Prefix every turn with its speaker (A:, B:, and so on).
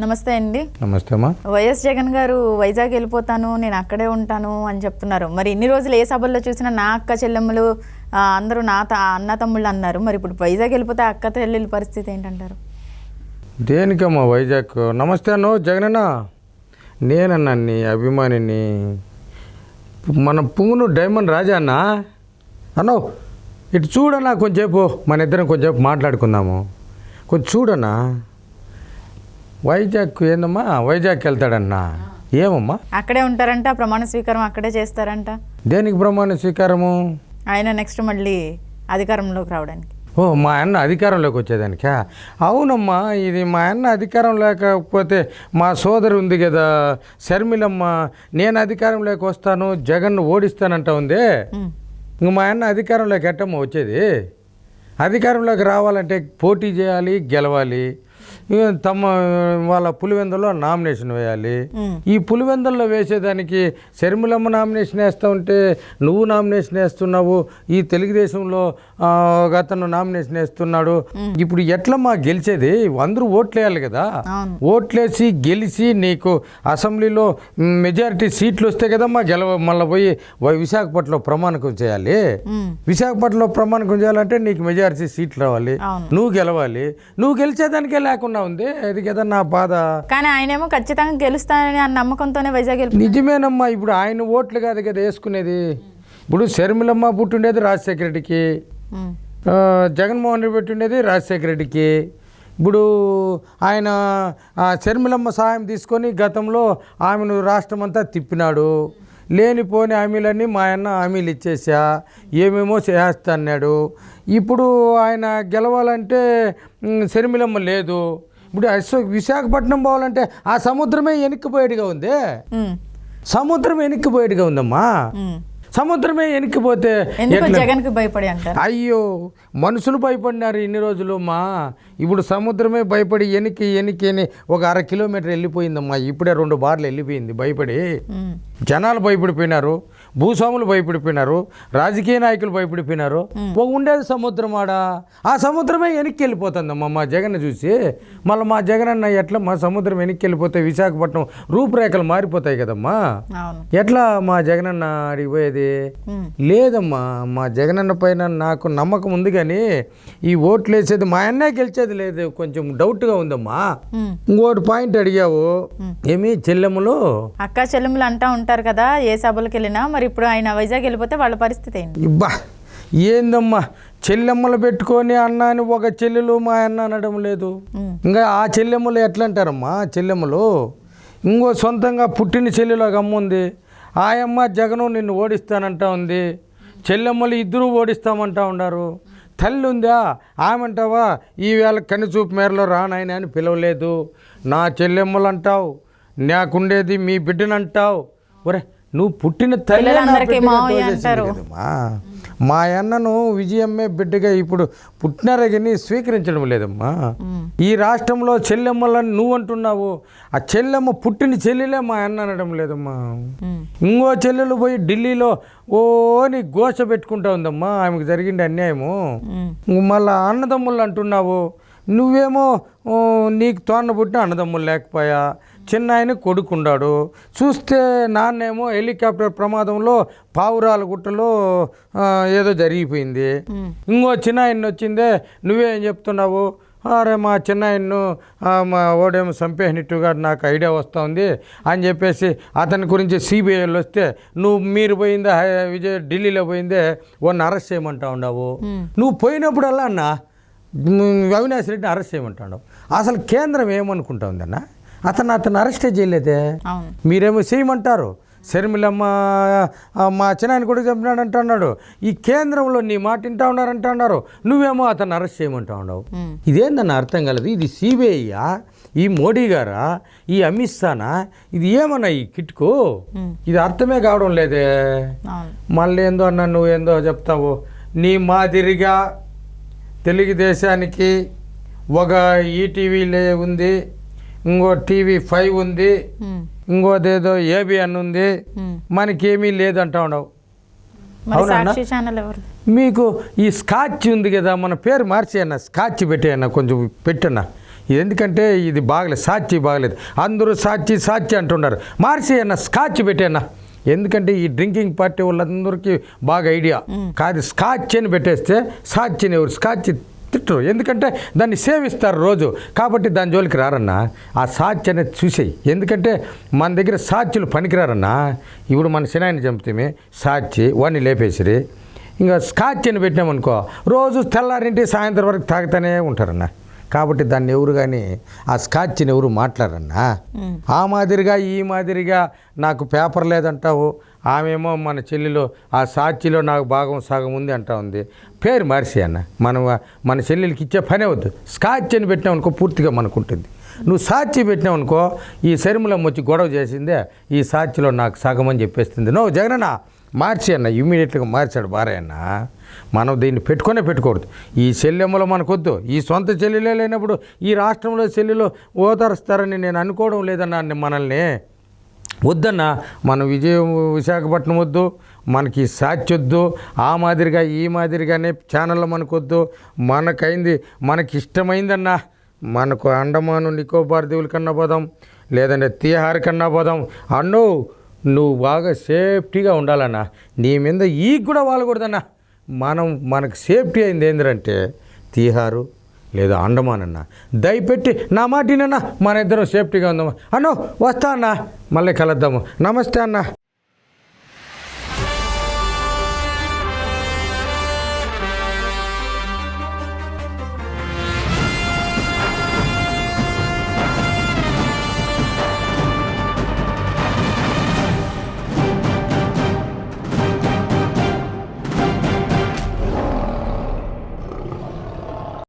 A: నమస్తే అండి.
B: నమస్తే అమ్మా.
A: వైఎస్ జగన్ గారు వైజాగ్ వెళ్ళిపోతాను, నేను అక్కడే ఉంటాను అని చెప్తున్నారు. మరి ఇన్ని రోజులు ఏ సభల్లో చూసినా నా అక్క చెల్లెమ్మలు అందరూ నా అన్న తమ్ముళ్ళు అన్నారు. మరి ఇప్పుడు వైజాగ్ వెళ్ళిపోతే అక్క చెల్లెళ్ళ పరిస్థితి ఏంటంటారు?
B: దేనికమ్మా వైజాగ్? నమస్తే అన్నో జగనన్న, నేనన్నా నీ అభిమానిని, మన పుంగును డైమండ్ రాజా అన్న అన్నో. ఇటు చూడన్నా, కొంచెంసేపు మన ఇద్దరం కొంచెంసేపు మాట్లాడుకుందాము. కొంచెం చూడన్నా. వైజాగ్ ఏందమ్మా? వైజాగ్కి వెళ్తాడన్నా? ఏమమ్మా?
A: అక్కడే ఉంటారంట, ప్రమాణ స్వీకారం అక్కడే చేస్తారంట.
B: దేనికి ప్రమాణ స్వీకారము?
A: ఆయన నెక్స్ట్ మళ్ళీ అధికారంలోకి రావడానికి.
B: ఓ, మా అన్న అధికారంలోకి వచ్చేదానికా? అవునమ్మా, ఇది మా అన్న అధికారం లేకపోతే మా సోదరు ఉంది కదా షర్మిలమ్మ, నేను అధికారంలోకి వస్తాను, జగన్ ఓడిస్తానంట ఉంది. ఇంక మా అన్న అధికారంలోకి ఎట్టమ్మా వచ్చేది? అధికారంలోకి రావాలంటే పోటీ చేయాలి, గెలవాలి, తమ వాళ్ళ పులివెందులో నామినేషన్ వేయాలి. ఈ పులివెందుల్లో వేసేదానికి షర్మిలమ్మ నామినేషన్ వేస్తూ ఉంటే నువ్వు నామినేషన్ వేస్తున్నావు, ఈ తెలుగుదేశంలో అతను నామినేషన్ వేస్తున్నాడు. ఇప్పుడు ఎట్లమ్మా గెలిచేది? అందరూ ఓట్లు వేయాలి కదా. ఓట్లేసి గెలిచి నీకు అసెంబ్లీలో మెజారిటీ సీట్లు వస్తే కదమ్మా మళ్ళీ పోయి విశాఖపట్నంలో ప్రమాణకం చేయాలి. విశాఖపట్నంలో ప్రమాణకం చేయాలంటే నీకు మెజారిటీ సీట్లు రావాలి, నువ్వు గెలవాలి. నువ్వు గెలిచేదానికే లేకుండా ఉంది. అది కదా నా బాధ.
A: కానీ ఆయనేమో ఖచ్చితంగా గెలుస్తానని ఆ నమ్మకంతోనే వైజాగ్ వెళ్ళి.
B: నిజమేనమ్మా, ఇప్పుడు ఆయన ఓట్లు కాదు కదా వేసుకునేది. ఇప్పుడు షర్మిలమ్మ పుట్టిండేది రాజశేఖర రెడ్డికి, జగన్మోహన్ రెడ్డి పెట్టిండేది రాజశేఖర రెడ్డికి. ఇప్పుడు ఆయన షర్మిలమ్మ సహాయం తీసుకొని గతంలో ఆమెను రాష్ట్రం అంతా తిప్పినాడు. లేనిపోని హామీలన్నీ మా అన్న హామీలు ఇచ్చేసా, ఏమేమో చేస్తా అన్నాడు. ఇప్పుడు ఆయన గెలవాలంటే షర్మిలమ్మ లేదు. ఇప్పుడు విశాఖపట్నం పోవాలంటే ఆ సముద్రమే వెనక్కిపోయేట్టుగా ఉంది. సముద్రం వెనక్కిపోయేట్టుగా ఉందమ్మా. సముద్రమే వెనక్కిపోతే
A: జగన్కి భయపడి అంటారు.
B: అయ్యో, మనుషులు భయపడినారు ఇన్ని రోజులు మా. ఇప్పుడు సముద్రమే భయపడి వెనక్కి ఒక 1/2 కిలోమీటర్ వెళ్ళిపోయిందమ్మా. ఇప్పుడే 2 బార్లు వెళ్ళిపోయింది భయపడి. జనాలు భయపడిపోయినారు, భూస్వాములు భయపడిపోయినారు, రాజకీయ నాయకులు భయపడిపోయినారు. ఉండేది సముద్రం ఆడ. ఆ సముద్రమే వెనక్కి వెళ్ళిపోతుందమ్మా మా జగన్ చూసి. మళ్ళీ మా జగన్ అన్న ఎట్లా మా సముద్రం వెనక్కి వెళ్ళిపోతే విశాఖపట్నం రూపురేఖలు మారిపోతాయి కదమ్మా. ఎట్లా మా జగనన్న అడిగిపోయేది? లేదమ్మా, మా జగనన్న పైన నాకు నమ్మకం ఉంది, కానీ ఈ ఓట్లు వేసేది మా అన్నే గెలిచేది లేదు, కొంచెం డౌట్గా ఉందమ్మా. ఇంకోటి పాయింట్ అడిగావు, ఏమి చెల్లెమ్మలు
A: అక్క చెల్లెమ్మలు అంటా ఉంటారు కదా ఏ సభలకు వెళ్ళినా. మరి ఇప్పుడు ఆయన వైజాగ్ వెళ్ళిపోతే వాళ్ళ పరిస్థితి ఏంటి?
B: ఇబ్బా, ఏందమ్మా చెల్లెమ్మలు పెట్టుకొని అన్న అని ఒక చెల్లెలు మా అన్న అనడం లేదు. ఇంకా ఆ చెల్లెమ్మలు ఎట్లా అంటారమ్మా? చెల్లెమ్మలు ఇంకో సొంతంగా పుట్టిన చెల్లెలు ఒక అమ్మ ఉంది, ఆ అమ్మ జగను నిన్ను ఓడిస్తానంటా ఉంది. చెల్లెమ్మలు ఇద్దరూ ఓడిస్తామంటా ఉన్నారు. తల్లి ఉందా, ఆమెంటావా ఈవేళ కనిచూపు మేరలో రానాయన అని పిలవలేదు. నా చెల్లెమ్మలు అంటావు, నాకుండేది మీ బిడ్డనంటావు. ఒరే, నువ్వు పుట్టిన తల్లి మా అన్నను విజయమ్మే బిడ్డగా ఇప్పుడు పుట్టినారే కానీ స్వీకరించడం లేదమ్మా. ఈ రాష్ట్రంలో చెల్లెమ్మలని నువ్వు అంటున్నావు, ఆ చెల్లెమ్మ పుట్టిన చెల్లెలే మా అన్న అనడం లేదమ్మా. ఇంకో చెల్లెలు పోయి ఢిల్లీలో ఓని ఘోష పెట్టుకుంటా ఉందమ్మా, ఆమెకు జరిగింది అన్యాయము. మళ్ళా అన్నదమ్ముళ్ళు అంటున్నావు, నువ్వేమో నీకు తోన్న పుట్టిన అన్నదమ్ములు లేకపోయా, చిన్న ఆయన కొడుకున్నాడు. చూస్తే నాన్నేమో హెలికాప్టర్ ప్రమాదంలో పావురాల గుట్టలో ఏదో జరిగిపోయింది. ఇంకో చిన్న ఆయన వచ్చిందే, నువ్వేం చెప్తున్నావు? అరే మా చిన్న ఆయన్ను మా ఓడేమో చంపేసినట్టుగా నాకు ఐడియా వస్తుంది అని చెప్పేసి అతని గురించి సిబిఐలు వస్తే మీరు పోయిందే ఢిల్లీలో పోయిందే వాడిని అరెస్ట్ చేయమంటా ఉన్నావు. నువ్వు పోయినప్పుడల్లా అన్న అవినాష్ రెడ్డిని అరెస్ట్ చేయమంటాడు. అసలు కేంద్రం ఏమనుకుంటా ఉందన్న? అతను అరెస్టే చేయలేదే, మీరేమో చేయమంటారు. షర్మిలమ్మ మా చిన్నాయన కూడా చంపినాడు అంటున్నాడు. ఈ కేంద్రంలో నీ మాట వింటా ఉన్నారంటున్నారు, నువ్వేమో అతను అరెస్ట్ చేయమంటా ఉన్నావు. ఇదేందన్న అర్థం కాలేదు. ఇది సిబిఐయా, ఈ మోడీ గారా, ఈ అమిత్ షానా? ఇది ఏమన్నా ఈ కిట్కు? ఇది అర్థమే కావడం లేదే. మళ్ళీ ఏందో అన్న నువ్వేందో చెప్తావు. నీ మాదిరిగా తెలుగుదేశానికి ఒక ఈటీవీలే ఉంది, ఇంకో TV5 ఉంది, ఇంకోదేదో ABN ఉంది, మనకేమీ లేదంటా ఉండవు. మీకు ఈ స్కాచ్ ఉంది కదా, మన పేరు మార్చి అన్న, స్కాచ్ పెట్టేయన్న, కొంచెం పెట్టన్నా. ఎందుకంటే ఇది బాగలేదు, సాక్షి బాగలేదు. అందరూ సాక్షి సాక్షి అంటున్నారు. మార్చి అన్న స్కాచ్ పెట్టేనా, ఎందుకంటే ఈ డ్రింకింగ్ పార్టీ వాళ్ళందరికీ బాగా ఐడియా కాదు. స్కాచ్ అని పెట్టేస్తే సాక్షిని ఎవరు స్కాచ్ తిట్టరు, ఎందుకంటే దాన్ని సేవిస్తారు రోజు, కాబట్టి దాని జోలికి రారన్నా. ఆ సాక్షి అనేది చూసేయి, ఎందుకంటే మన దగ్గర సాక్షులు పనికిరారన్నా. ఇప్పుడు మన సినాయిని చంపితే సాక్షి వాడిని లేపేసిరి, ఇంకా స్కాచ్ అని పెట్టినామనుకో రోజు తెల్లారింటి సాయంత్రం వరకు తాగుతూనే ఉంటారన్న. కాబట్టి దాన్ని ఎవరు కానీ ఆ స్కాచ్ని ఎవరు మాట్లాడరన్నా. ఆ మాదిరిగా ఈ మాదిరిగా నాకు పేపర్ లేదంటావు, ఆమెమో మన చెల్లిలో ఆ సాక్షిలో నాకు భాగం సగం ఉంది అంటా ఉంది. పేరు మార్చి అన్న, మన చెల్లెలకి ఇచ్చే పనే వద్దు. స్కాచ్ అని పెట్టినామనుకో పూర్తిగా మనకు ఉంటుంది. నువ్వు సాక్షి పెట్టినావనుకో ఈ శర్మిలమ్మ వచ్చి గొడవ చేసిందే, ఈ సాక్షిలో నాకు సగం అని చెప్పేస్తుంది. నో జగనన్న మార్చి అన్న, ఇమ్మీడియట్గా మార్చాడు బారయ్య అన్న. మనం దీన్ని పెట్టుకోకూడదు. ఈ చెల్లెమ్మలో మనకొద్దు. ఈ సొంత చెల్లెలే లేనప్పుడు ఈ రాష్ట్రంలో చెల్లెలు ఓదారుస్తారని నేను అనుకోవడం లేదన్నా. మనల్ని వద్దన్నా, మన విశాఖపట్నం వద్దు, మనకి సాక్షి వద్దు, ఆ మాదిరిగా ఈ మాదిరిగానే ఛానల్లో మనకొద్దు. మనకైంది మనకి ఇష్టమైందన్నా, మనకు అండమాను నికోబార్ దీవుల కన్నా పోదాం, లేదంటే తీహార్ కన్నా పోదాం అన్నో. నువ్వు బాగా సేఫ్టీగా ఉండాలన్నా, నీ మీద ఈ కూడా వాళ్ళకూడదన్నా. మనకు సేఫ్టీ అయింది ఏంటంటే తీహారు లేదా అండమాన్ అన్న. దయపెట్టి నా మాటినన్నా, మన ఇద్దరం సేఫ్టీగా ఉందామా అన్నో. వస్తా అన్నా, మళ్ళీ కలుద్దాము. నమస్తే అన్న.